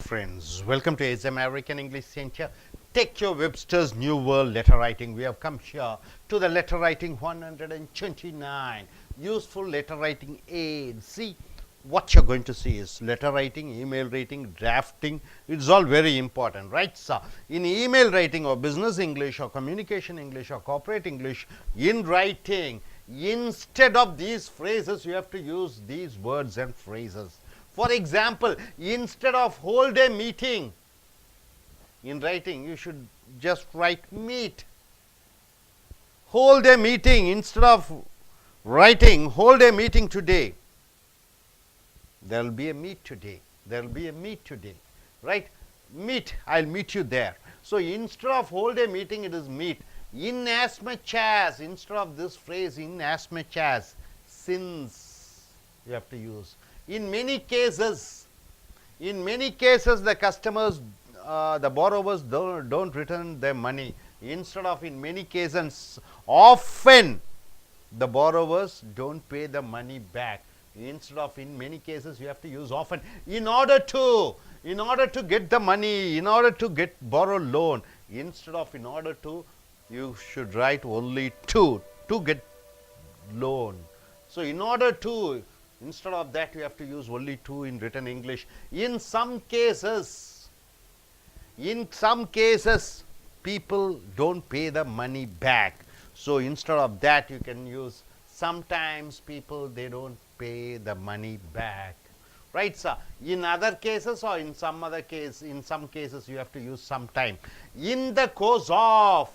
friends, welcome to AS American English Center. Take your Webster's New World Letter Writing. We have come here to the Letter Writing 129, useful letter writing aid. See, what you're going to see is letter writing, email writing, drafting. It's all very important, right? So, in email writing or business English or communication English or corporate English, in writing, instead of these phrases, you have to use these words and phrases. For example, instead of hold a meeting, in writing, you should just write meet. Hold a meeting, instead of writing, hold a meeting today. There will be a meet today. There will be a meet today. Right? Meet, I'll meet you there. So, instead of hold a meeting, it is meet. In as much as, instead of this phrase, in as much as, since, you have to use. In many cases, the customers, the borrowers don't return their money. Instead of in many cases, often the borrowers don't pay the money back. Instead of in many cases, you have to use often. In order to get the money, in order to borrow loan, instead of in order to, you should write only to get loan. So, in order to, instead of that, you have to use only to in written English. In some cases, people don't pay the money back. So, instead of that, you can use sometimes people, they don't pay the money back. Right, sir? In other cases or in some other case, in some cases, you have to use sometime. In the course of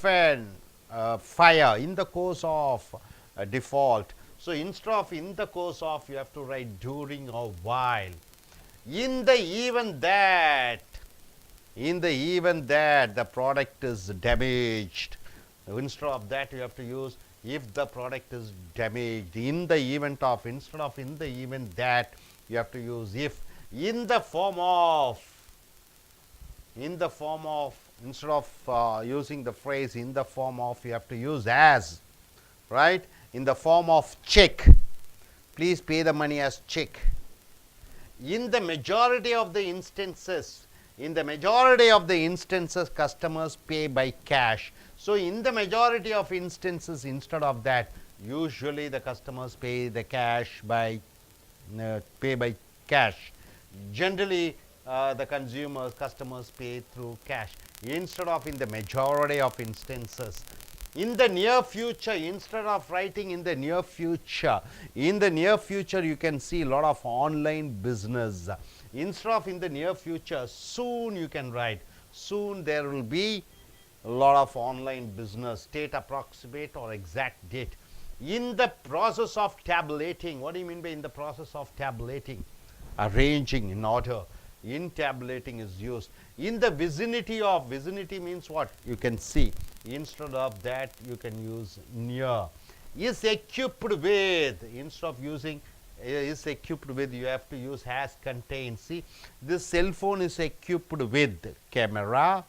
an fire, in the course of default. So, instead of in the course of, you have to write during or while. In the event that the product is damaged, instead of that, you have to use if the product is damaged. In the event of, instead of in the event that, you have to use if. In the form of, instead of using the phrase in the form of, you have to use as, right? In the form of check, please pay the money as check. In the majority of the instances, customers pay by cash. So, in the majority of instances, instead of that, usually the customers pay the cash by cash. Generally, the customers pay through cash. Instead of in the majority of instances. In the near future, instead of writing in the near future, you can see a lot of online business. Instead of in the near future, soon you can write. Soon there will be a lot of online business, state approximate or exact date. In the process of tabulating, what do you mean by in the process of tabulating? Arranging in order. In tabulating is used. In the vicinity of, vicinity means what? You can see. Instead of that, you can use near. Is equipped with, instead of using is equipped with, you have to use has contained. See, this cell phone is equipped with camera,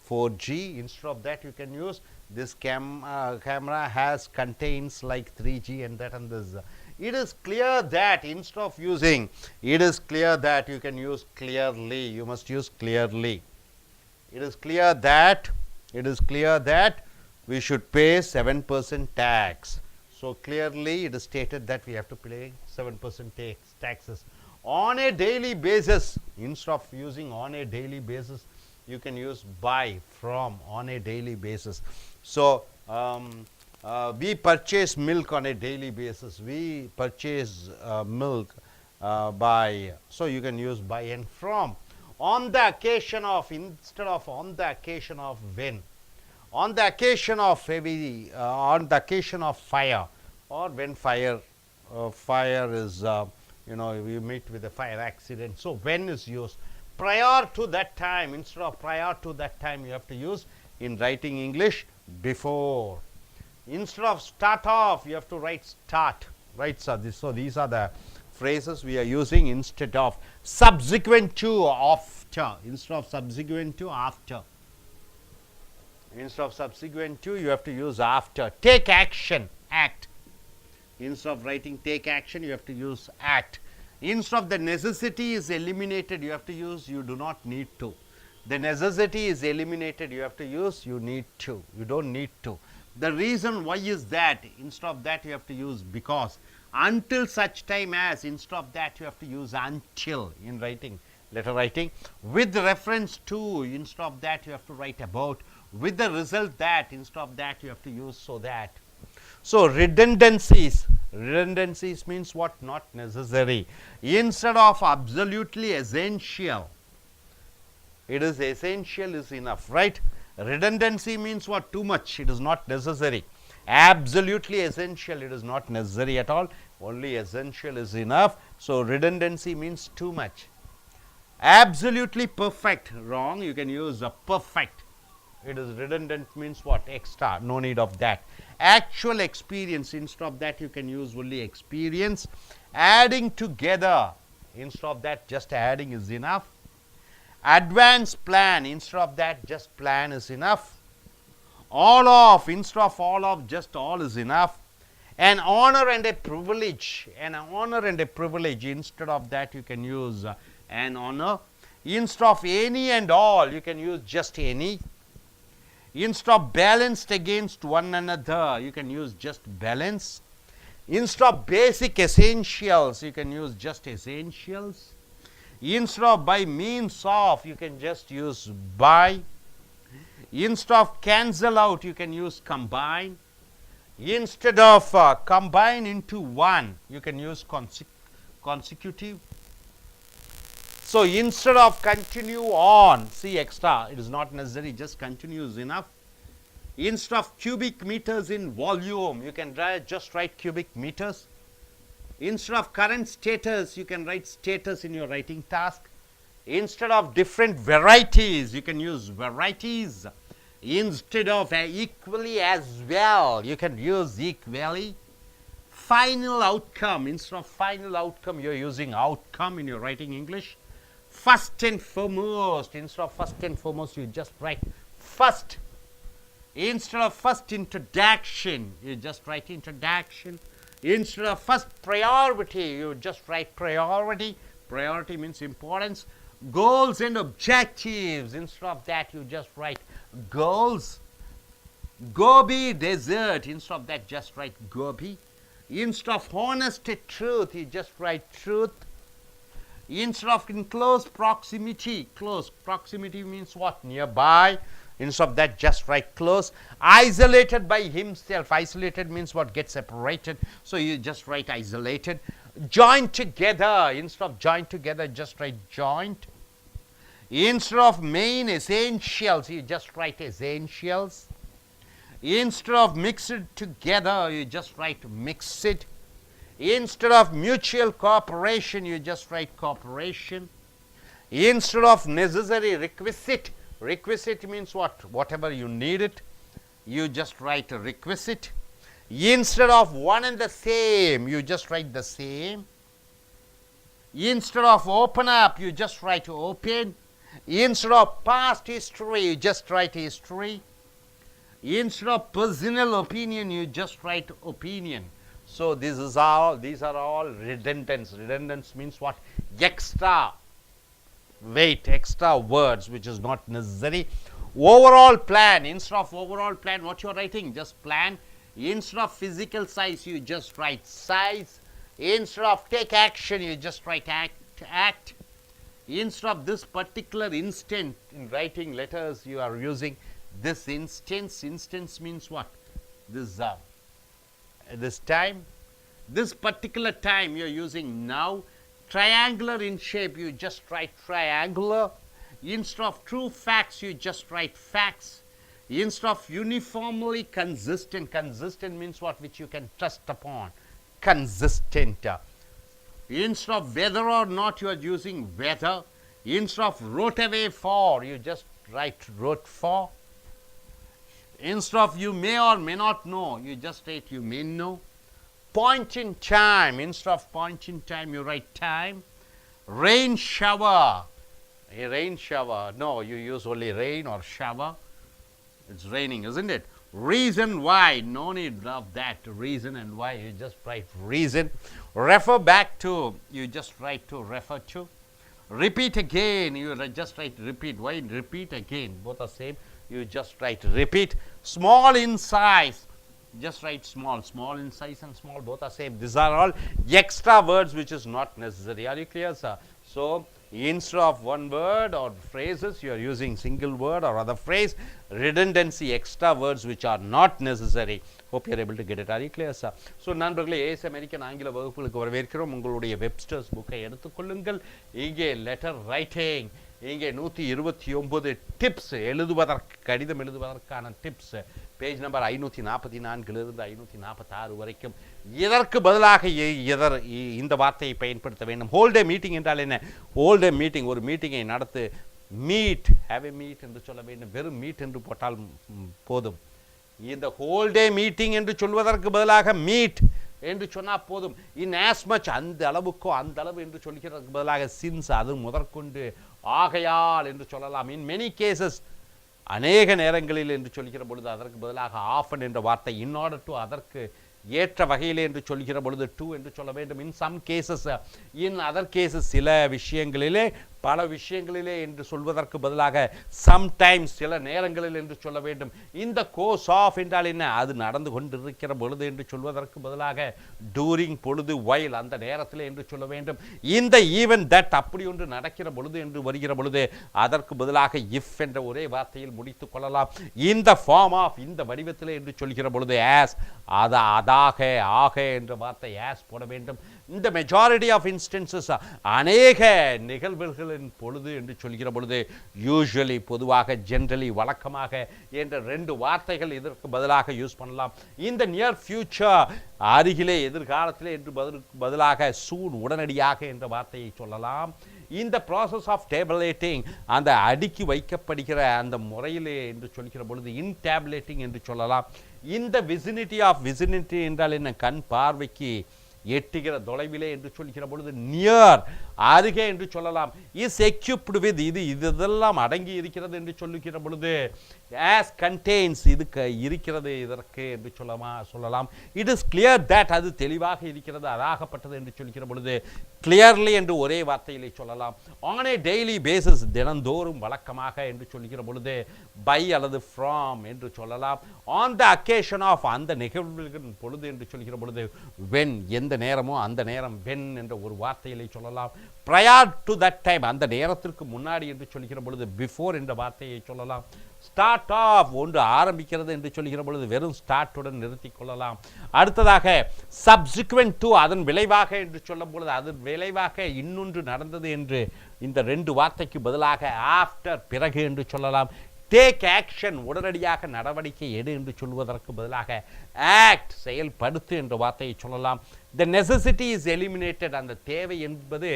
4G. Instead of that, you can use this camera has contains like 3G and that and this. It is clear that, instead of using, it is clear that, you can use clearly. You must use clearly. It is clear that we should pay 7% tax. So, clearly it is stated that we have to pay 7% taxes on a daily basis. Instead of using on a daily basis, you can use by, from, on a daily basis. So, we purchase milk on a daily basis. We purchase milk by. So, you can use by and from. On the occasion of, instead of on the occasion of when. On the occasion of heavy, on the occasion of fire, or when fire is, we meet with a fire accident. So, when is used. Prior to that time, instead of prior to that time, you have to use in writing English before. Instead of start off, you have to write start, right? So, these are the phrases we are using instead of subsequent to, after. Instead of subsequent to, after. Instead of subsequent to, you have to use after. Take action, act. Instead of writing take action, you have to use act. Instead of the necessity is eliminated, you have to use you do not need to. The necessity is eliminated, you have to use you need to. You don't need to. The reason why is that, instead of that you have to use because. Until such time as, instead of that you have to use until in writing, letter writing. With reference to, instead of that you have to write about. With the result that, instead of that you have to use so that. So redundancies means what? Not necessary. Instead of absolutely essential, it is essential is enough, right? Redundancy means what? Too much, it is not necessary. Absolutely essential, it is not necessary at all, only essential is enough. So redundancy means too much. Absolutely perfect, wrong, you can use a perfect. It is redundant means what? Extra, no need of that. Actual experience, instead of that you can use only experience. Adding together, instead of that just adding is enough. Advanced plan, instead of that just plan is enough. All of, instead of all of just all is enough. An honor and a privilege, instead of that you can use an honor. Instead of any and all you can use just any. Instead of balanced against one another, you can use just balance. Instead of basic essentials, you can use just essentials. Instead of by means of, you can just use by. Instead of cancel out, you can use combine. Instead of combine into one, you can use consecutive. So instead of continue on, see extra, it is not necessary, just continue is enough. Instead of cubic meters in volume, you can just write cubic meters. Instead of current status, you can write status in your writing task. Instead of different varieties, you can use varieties. Instead of equally as well, you can use equally. Final outcome, instead of final outcome, you are using outcome in your writing English. First and foremost, instead of first and foremost, you just write first. Instead of first introduction, you just write introduction. Instead of first priority, you just write priority. Priority means importance. Goals and objectives, instead of that you just write goals. Gobi desert, instead of that just write gobi. Instead of honest truth, you just write truth. Instead of in close proximity means what? Nearby. Instead of that just write close. Isolated by himself, isolated means what? Get separated, so you just write isolated. Joined together, instead of joined together just write joint. Instead of main essentials, you just write essentials. Instead of mixed together, you just write mixed. Instead of mutual cooperation, you just write cooperation. Instead of necessary requisite, requisite means what? Whatever you need it, you just write a requisite. Instead of one and the same, you just write the same. Instead of open up, you just write open. Instead of past history, you just write history. Instead of personal opinion, you just write opinion. So these are all redundants. Redundance means what? Extra weight, extra words which is not necessary. Overall plan, instead of overall plan, what you are writing? Just plan. Instead of physical size, you just write size. Instead of take action, you just write act. Instead of this particular instant, in writing letters you are using this instance. Instance means what? This time. This particular time you are using now. Triangular in shape, you just write triangular. Instead of true facts, you just write facts. Instead of uniformly consistent, consistent means what? Which you can trust upon. Consistent. Instead of whether or not, you are using whether. Instead of wrote away for, you just write wrote for. Instead of you may or may not know, you just write you may know. Point in time, instead of point in time, you write time. Rain shower, a rain shower, no, you use only rain or shower. It's raining, isn't it? Reason why, no need of that. Reason and why, you just write reason. Refer back to, you just write to refer to. Repeat again, you just write repeat. Why repeat again? Both are same. You just write repeat. Small in size, just write small. Small in size and small, both are same. These are all extra words which is not necessary. Are you clear, sir? So instead of one word or phrases, you are using single word or other phrase. Redundancy, extra words which are not necessary. Hope you are able to get it. Are you clear, sir? So நண்பர்களே, ace American ஆங்கில வகுப்புகளுக்கு வரவேற்கிறோம். உங்களுடைய Webster's புக்கை எடுத்துக்கொள்ளுங்கள். இங்கே letter writing, இங்கே 129 tips, எழுதுவதற்கு கடிதம் எழுதுவதற்கான டிப்ஸ், பேஜ் நம்பர் 544 546 வரைக்கும். இதற்கு பதிலாக இந்த வார்த்தையை பயன்படுத்த வேண்டும். ஹோல்டே மீட்டிங் என்றால் என்ன? ஹோல்டே மீட்டிங், ஒரு மீட்டிங்கை நடத்து. மீட், ஹேவ் எ மீட் என்று சொல்ல வேண்டும். வெறும் மீட் என்று போட்டால் போதும். இந்த ஹோல்டே மீட்டிங் என்று சொல்வதற்கு பதிலாக மீட் என்று சொன்னால் போதும். இன் ஆஸ் மச், அந்த அளவுக்கோ அந்த அளவு என்று சொல்கிறதுக்கு பதிலாக சின்ஸ், அது முதற்கொண்டு, ஆகையால் என்று சொல்லலாம். இன் மெனி கேசஸ், அநேக நேரங்களில் என்று சொல்கிற பொழுது அதற்கு பதிலாக ஆஃபன் என்ற வார்த்தை, இன் ஆர்டர் டு, அதற்கு ஏற்ற வகையிலே என்று சொல்கிற பொழுது டு என்று சொல்ல வேண்டும். In some cases, in other cases, சில விஷயங்களிலே, பல விஷயங்களிலே என்று சொல்வதற்கு பதிலாக சம்டைம்ஸ், சில நேரங்களில் என்று சொல்ல வேண்டும். இந்த கோர்ஸ் ஆஃப் என்றால் என்ன? அது நடந்து கொண்டிருக்கிற பொழுது என்று சொல்வதற்கு பதிலாக டூரிங், பொழுது, வைல், அந்த நேரத்தில் என்று சொல்ல வேண்டும். இந்த ஈவன் தட், அப்படி ஒன்று நடக்கிற பொழுது என்று வருகிற பொழுது அதற்கு பதிலாக இஃப் என்ற ஒரே வார்த்தையில் முடித்துக் கொள்ளலாம். இந்த ஃபார்ம் ஆஃப், இந்த வடிவத்தில் என்று சொல்கிற பொழுது ஆஸ், அதாக, ஆக என்ற வார்த்தை ஆஸ் போட வேண்டும். இந்த மெஜாரிட்டி ஆஃப் இன்ஸ்டன்சஸ், அநேக நிகழ்வுகளின் பொழுது என்று சொல்கிற பொழுது யூஸ்வலி, பொதுவாக, ஜென்ரலி, வழக்கமாக என்ற 2 வார்த்தைகள் இதற்கு பதிலாக யூஸ் பண்ணலாம். இந்த நியர் ஃபியூச்சர், அருகிலே, எதிர்காலத்திலே என்று பதிலாக சூன், உடனடியாக என்ற வார்த்தையை சொல்லலாம். இந்த ப்ராசஸ் ஆஃப் டேபிளேட்டிங், அந்த அடுக்கி வைக்கப்படுகிற அந்த முறையிலே என்று சொல்கிற பொழுது இன்டேபிளேட்டிங் என்று சொல்லலாம். இந்த விசினிட்டி ஆஃப், விசினிட்டி என்றால் என்ன? கண் பார்வைக்கு எட்டுகிற தொலைவிலே என்று சொல்கிற பொழுது நியர், அருகே என்று சொல்லலாம். இஸ் எக்யூப்டு வித், இதெல்லாம் அடங்கி இருக்கிறது என்று சொல்லுகிற பொழுது ஆஸ் கண்டெய்ன்ஸ், இது இருக்கிறது இதற்கு என்று சொல்லலாம். இட் இஸ் கிளியர் தட், அது தெளிவாக இருக்கிறது, அதாகப்பட்டது என்று சொல்கிற பொழுது கிளியர்லி என்று ஒரே வார்த்தையிலே சொல்லலாம். ஆன் ஏ டெய்லி பேசிஸ், தினந்தோறும், வழக்கமாக என்று சொல்கிற பொழுது பை அல்லது ஃப்ராம் என்று சொல்லலாம். ஆன் த அக்கேஷன் ஆஃப், அந்த நிகழ்வுகளின் பொழுது என்று சொல்கிற பொழுது வென், எந்த நேரமோ அந்த நேரம், வென் என்ற ஒரு வார்த்தையிலே சொல்லலாம். ப்ரையர் டு தட் டைம், அந்த நேரத்திற்கு முன்னாடி என்று சொல்கிற பொழுது பிஃபோர் என்ற வார்த்தையை சொல்லலாம். ஸ்டார்ட் ஆஃப், ஒன்று ஆரம்பிக்கிறது என்று சொல்கிற பொழுது வெறும் ஸ்டார்ட்டுடன் நிறுத்திக் கொள்ளலாம். அடுத்ததாக சப்சிக்வெண்ட் டு, அதன் விளைவாக என்று சொல்லும் பொழுது அதன் விளைவாக இன்னொன்று நடந்தது என்று, இந்த 2 வார்த்தைக்கு பதிலாக ஆஃப்டர், பிறகு என்று சொல்லலாம். டேக் ஆக்ஷன், உடனடியாக நடவடிக்கை எடு என்று சொல்வதற்கு பதிலாக ஆக்ட், செயல்படுத்து என்ற வார்த்தையை சொல்லலாம். த நெசசிட்டி இஸ் எலிமினேட்டட், அந்த தேவை என்பது,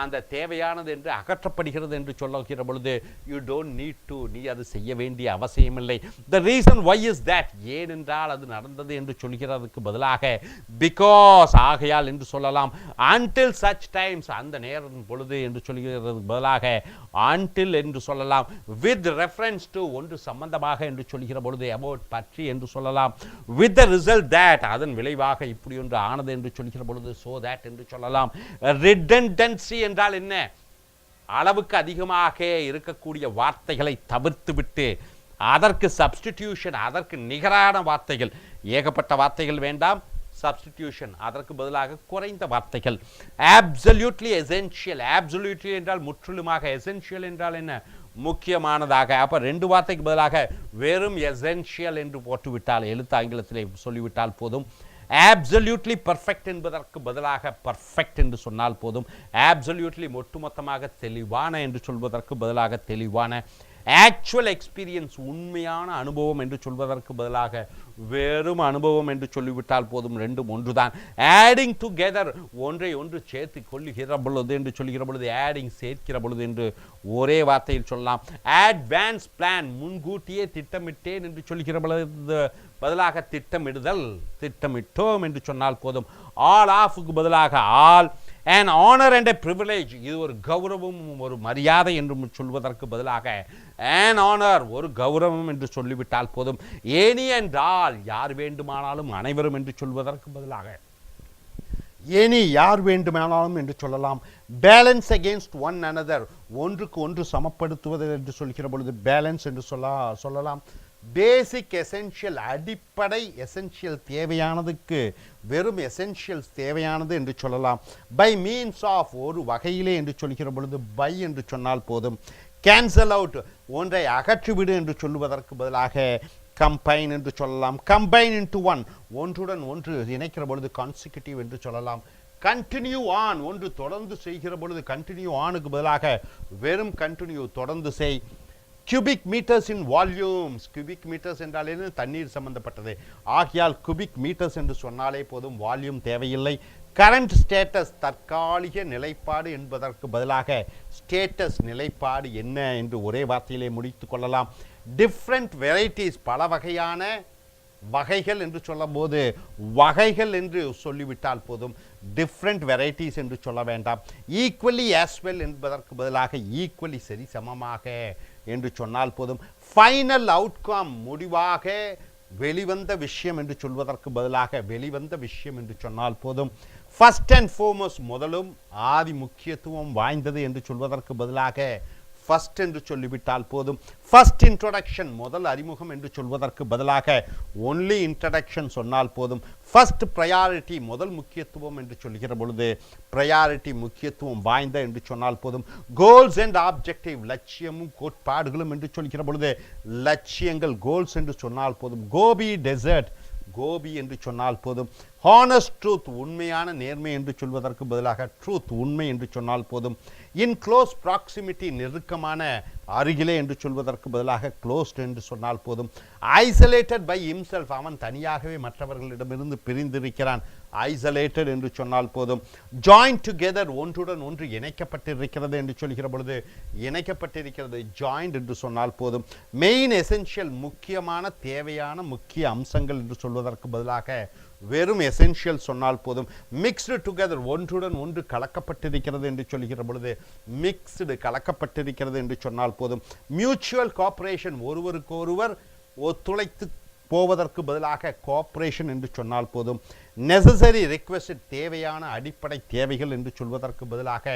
அந்த தேவையானது என்று அகற்றப்படுகிறது என்று சொல்லுகிற பொழுது யூ டோன்ட் நீட் டு, நீ அது செய்ய வேண்டிய அவசியமில்லை. The reason why is that, ஏனென்றால் அது நடந்தது என்று சொல்கிறதுக்கு பதிலாக பிகாஸ், ஆகையால் என்று சொல்லலாம். அன்டில் சச் டைம்ஸ், அந்த நேரம் பொழுது என்று சொல்கிறதுக்கு பதிலாக அன்டில் என்று சொல்லலாம். வித் ரெஃபரன்ஸ் டு, ஒன்று சம்பந்தமாக என்று சொல்கிற பொழுது அபவுட், பற்றி என்று சொல்லலாம். வித் த ரிசல்ட் தட், அதன் விளைவாக இப்படி ஒன்று ஆனது என்று சொல்கிற பொழுது சோ தட் என்று சொல்லலாம். ரிடண்டன்சி என்றால் என்ன? அளவுக்கு அதிகமாக இருக்கக்கூடிய வார்த்தைகளை தவிர்த்துவிட்டு அதற்கு சப்ஸ்டிடியூஷன், அதற்கு நிகரான வார்த்தைகள், ஏகப்பட்ட வார்த்தைகள் வேண்டாம், சப்ஸ்டிடியூஷன், அதற்கு பதிலாக குறைந்த வார்த்தைகள். அப்சல்யூட்லி எசென்ஷியல், அப்சல்யூட்லி என்றால் முற்றிலுமாக, எசென்ஷியல் என்றால் என்ன? முக்கியமானதாக. அப்போ 2 வார்த்தைக்கு பதிலாக வெறும் எசென்ஷியல் என்று போட்டுவிட்டால், எழுத்து ஆங்கிலத்திலே சொல்லிவிட்டால் போதும். absolutely perfect என்பதற்கு பதிலாக பர்ஃபெக்ட் என்று சொன்னால் போதும். absolutely ஒட்டுமொத்தமாக தெளிவான என்று சொல்வதற்கு பதிலாக தெளிவான. ஆக்சுவல் எக்ஸ்பீரியன்ஸ், உண்மையான அனுபவம் என்று சொல்வதற்கு பதிலாக வெறும் அனுபவம் என்று சொல்லிவிட்டால் போதும். 2 ஒன்றுதான். ஆடிங் டுகெதர், ஒன்றை ஒன்று சேர்த்து கொள்ளுகிற பொழுது என்று சொல்லுகிற பொழுது ஆடிங், சேர்க்கிற பொழுது என்று ஒரே வார்த்தையில் சொல்லலாம். அட்வான்ஸ் பிளான், முன்கூட்டியே திட்டமிட்டேன் என்று சொல்லுகிற பொழுது பதிலாக திட்டமிடுதல், திட்டமிட்டோம் என்று சொன்னால் போதும். ஆல் ஆஃப்க்கு பதிலாக all. an honor and a privilege, இது ஒரு கௌரவம் ஒரு மரியாதை என்று சொல்வதற்கு பதிலாக an honor ஒரு கௌரவம் என்று சொல்லிவிட்டால் போதும். any and all யார் வேண்டுமானாலும் அனைவரும் என்று சொல்வதற்கு பதிலாக any யார் வேண்டுமானாலும் என்று சொல்லலாம். பேலன்ஸ் அகெயின்ஸ்ட் ஒன் another ஒன்றுக்கு ஒன்று சமப்படுத்துவது என்று சொல்கிற பொழுது பேலன்ஸ் என்று சொல்லலாம். பேசிக் எசென்ஷியல் அடிப்படை எசென்ஷியல் தேவையானதுக்கு வெறும் எசென்ஷியல்ஸ் தேவையானது என்று சொல்லலாம். பை மீன்ஸ் ஆஃப் ஒரு வகையிலே என்று சொல்கிற பொழுது பை என்று சொன்னால் போதும். கேன்சல் அவுட் ஒன்றை அகற்றிவிடு என்று சொல்லுவதற்கு பதிலாக கம்பைன் என்று சொல்லலாம். கம்பைன் இன்டு ஒன் ஒன்றுடன் ஒன்று இணைக்கிற பொழுது கான்சிக்யூட்டிவ் என்று சொல்லலாம். கண்டினியூ ஆன் ஒன்று தொடர்ந்து செய்கிற பொழுது கண்டினியூ ஆனுக்கு பதிலாக வெறும் கண்டினியூ தொடர்ந்து செய். cubic meters in volumes, cubic meters என்றால் என்ன? தண்ணீர் சம்பந்தப்பட்டது. ஆகையால் cubic meters என்று சொன்னாலே போதும், வால்யூம் தேவையில்லை. கரண்ட் ஸ்டேட்டஸ் தற்காலிக நிலைப்பாடு என்பதற்கு பதிலாக ஸ்டேட்டஸ் நிலைப்பாடு என்ன என்று ஒரே வார்த்தையிலே முடித்து கொள்ளலாம். டிஃப்ரெண்ட் வெரைட்டிஸ் பல வகையான வகைகள் என்று சொல்லும் போது வகைகள் என்று சொல்லிவிட்டால் போதும், டிஃப்ரெண்ட் வெரைட்டிஸ் என்று சொல்ல வேண்டாம். ஈக்குவலி ஆஸ் வெல் என்பதற்கு பதிலாக ஈக்குவலி சரி சமமாக என்று சொன்னால் போதும். ஃபைனல் அவுட்கம் முடிவாக வெளிவந்த விஷயம் என்று சொல்வதற்கு பதிலாக வெளிவந்த விஷயம் என்று சொன்னால் போதும். ஃபர்ஸ்ட் அண்ட் ஃபோர்மோஸ்ட் முதலும் ஆதி முக்கியத்துவம் வாய்ந்தது என்று சொல்வதற்கு பதிலாக ஃபர்ஸ்ட் என்று சொல்லிவிட்டால் போதும். ஃபர்ஸ்ட் இன்ட்ரோடக்ஷன் முதல் அறிமுகம் என்று சொல்வதற்கு பதிலாக ஒன்லி இன்ட்ரடக்ஷன் சொன்னால் போதும். ஃபர்ஸ்ட் ப்ரையாரிட்டி முதல் முக்கியத்துவம் என்று சொல்கிற பொழுது ப்ரையாரிட்டி முக்கியத்துவம் வாய்ந்த என்று சொன்னால் போதும். கோல்ஸ் அண்ட் ஆப்ஜெக்டிவ் லட்சியமும் கோட்பாடுகளும் என்று சொல்கிற பொழுது லட்சியங்கள் கோல்ஸ் என்று சொன்னால் போதும். கோபி டெசர்ட் கோபி என்று சொன்னால் போதும். ஹானஸ்ட் ட்ரூத் உண்மையான நேர்மை என்று சொல்வதற்கு பதிலாக ட்ரூத் உண்மை என்று சொன்னால் போதும். இன் க்ளோஸ் ப்ராக்சிமிட்டி நெருக்கமான அருகிலே என்று சொல்வதற்கு பதிலாக க்ளோஸ்ட் என்று சொன்னால் போதும். ஐசோலேட்டட் பை ஹிம்செல்ஃப் அவன் தனியாகவே மற்றவர்களிடமிருந்து பிரிந்திருக்கிறான். ஐசோலேட்டட் என்று சொன்னால் போதும். ஜாயின் டுகெதர் ஒன்றுடன் ஒன்று இணைக்கப்பட்டிருக்கிறது என்று சொல்கிற பொழுது இணைக்கப்பட்டிருக்கிறது ஜாயின்ட் என்று சொன்னால் போதும். மெயின் எசென்ஷியல் முக்கியமான தேவையான முக்கிய அம்சங்கள் என்று சொல்வதற்கு பதிலாக வெறும் எசென்ஷியல் சொன்னால் போதும். மிக்ஸ்டு டுகெதர் ஒன்றுடன் ஒன்று கலக்கப்பட்டிருக்கிறது என்று சொல்கிற பொழுது மிக்ஸ்டு கலக்கப்பட்டிருக்கிறது என்று சொன்னால் போதும். மியூச்சுவல் கோஆபரேஷன் ஒருவருக்கு ஒருவர் ஒத்துழைத்து போவதற்கு பதிலாக கோஆபரேஷன் என்று சொன்னால் போதும். நெசசரி ரிக்வெஸ்ட் தேவையான அடிப்படை தேவைகள் என்று சொல்வதற்கு பதிலாக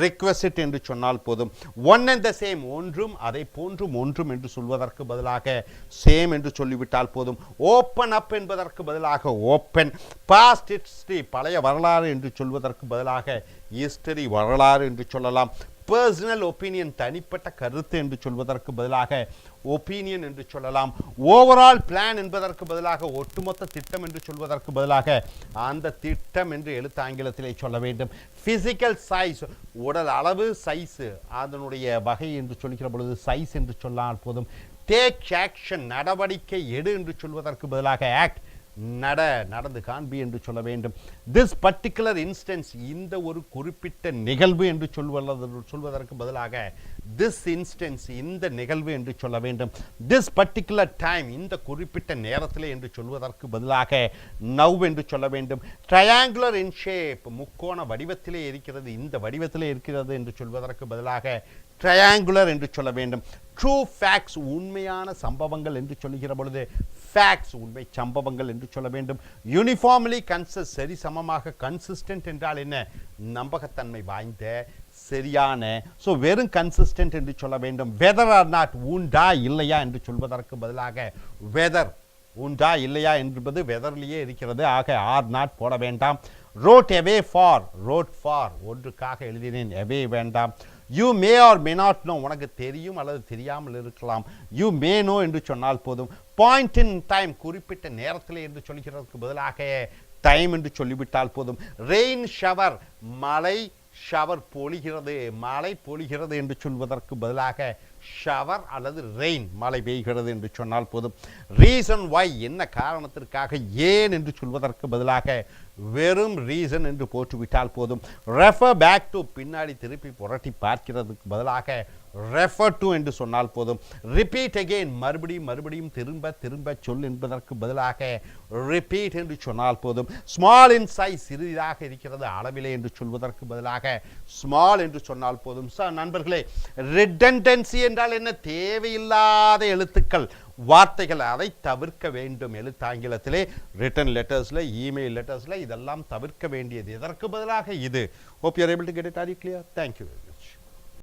ரிக்வெஸ்ட் என்று சொன்னால் போதும். ஒன் அண்ட் த சேம் ஒன்றும் அதை போன்றும் ஒன்றும் என்று சொல்வதற்கு பதிலாக சேம் என்று சொல்லிவிட்டால் போதும். ஓப்பன் அப் என்பதற்கு பதிலாக ஓப்பன். பாஸ்ட் ஹிஸ்டரி பழைய வரலாறு என்று சொல்வதற்கு பதிலாக ஹிஸ்டரி வரலாறு என்று சொல்லலாம். பர்சனல் ஒப்பீனியன் தனிப்பட்ட கருத்து என்று சொல்வதற்கு பதிலாக ஒப்பீனியன் என்று சொல்லலாம். ஓவரால் பிளான் என்பதற்கு பதிலாக ஒட்டுமொத்த திட்டம் என்று சொல்வதற்கு பதிலாக அந்த திட்டம் என்று எழுத்து ஆங்கிலத்திலே சொல்ல வேண்டும். பிசிக்கல் சைஸ் உடல் அளவு சைஸ் அதனுடைய வகை என்று சொல்கிற பொழுது சைஸ் என்று சொன்னால் போதும். டேக் ஆக்ஷன் நடவடிக்கை எடு என்று சொல்வதற்கு பதிலாக ஆக்ட் நடந்து காண்பி என்று சொல்ல வேண்டும். திஸ் பர்டிகுலர் இன்ஸ்டன்ஸ் இந்த ஒரு குறிப்பிட்ட நிகழ்வு என்று சொல்வதற்கு பதிலாக திஸ் இன்ஸ்டன்ஸ் இந்த நிகழ்வு என்று சொல்ல வேண்டும். திஸ் பர்டிகுலர் டைம் இந்த குறிப்பிட்ட நேரத்தில் என்று சொல்வதற்கு பதிலாக நவ் என்று சொல்ல வேண்டும். ட்ரையாங்குலர் இன் ஷேப் முக்கோண வடிவத்திலே இருக்கிறது இந்த வடிவத்திலே இருக்கிறது என்று சொல்வதற்கு பதிலாக ட்ரையாங்குலர் என்று சொல்ல வேண்டும். ட்ரூ ஃபேக்ட்ஸ் உண்மையான சம்பவங்கள் என்று சொல்லுகிற பொழுது ஃபேக்ட்ஸ் உண்மை சம்பவங்கள் என்று சொல்ல வேண்டும். யூனிஃபார்ம்லி கன்சிஸ்ட் சரி சமமாக. கன்சிஸ்டன்ட் என்றால் என்ன? நம்பகத்தன்மை வாய்ந்த சரியான. ஸோ வெறும் கன்சிஸ்டன்ட் என்று சொல்ல வேண்டும். வெதர் ஆர் நாட் உண்டா இல்லையா என்று சொல்வதற்கு பதிலாக வெதர் உண்டா இல்லையா என்பது வெதர்லேயே இருக்கிறது. ஆக ஆர் நாட் போட வேண்டாம். Wrote away for wrote for ஒன்றுக்காக எழுதினேன் எவே வேண்டாம். You may or may not know உனக்கு தெரியும் அல்லது தெரியாமல் இருக்கலாம். யூ மே நோ என்று சொன்னால் போதும். பாயிண்ட் இன் டைம் குறிப்பிட்ட நேரத்தில் என்று சொல்கிறதுக்கு பதிலாக டைம் என்று சொல்லிவிட்டால் போதும். ரெயின் ஷவர் மழை ஷவர் பொழிகிறது மழை பொழிகிறது என்று சொல்வதற்கு பதிலாக ஷவர் அல்லது ரெயின் மழை பெய்கிறது என்று சொன்னால் போதும். ரீசன் வை என்ன காரணத்திற்காக, ஏன் என்று சொல்வதற்கு பதிலாக வெறும் ரீசன் என்று போட்டுவிட்டால் போதும். ரெஃபர் பேக் டு பின்னாடி திருப்பி புரட்டி பார்க்கிறதுக்கு பதிலாக ரெஃபர் டு என்று சொன்னால் போதும். ரிப்பீட் அகெயின் மறுபடியும் மறுபடியும் திரும்ப திரும்ப சொல் என்பதற்கு பதிலாக ரிப்பீட் என்று சொன்னால் போதும். ஸ்மால் இன் சைஸ் சிறிதாக இருக்கிறது அளவிலே என்று சொல்வதற்கு பதிலாக ஸ்மால் என்று சொன்னால் போதும். நண்பர்களே, ரிடண்டன்சி என்றால் என்ன? தேவையில்லாத எழுத்துக்கள் வார்த்தைகள், அதை தவிர்க்க வேண்டும். எழுத்தாங்கிலத்திலே ரிட்டன் லெட்டர்ஸில், இமெயில் லெட்டர்ஸில் இதெல்லாம் தவிர்க்க வேண்டியது. இதற்கு பதிலாக இது. Hope you are able to get it. Are you clear? Thank you.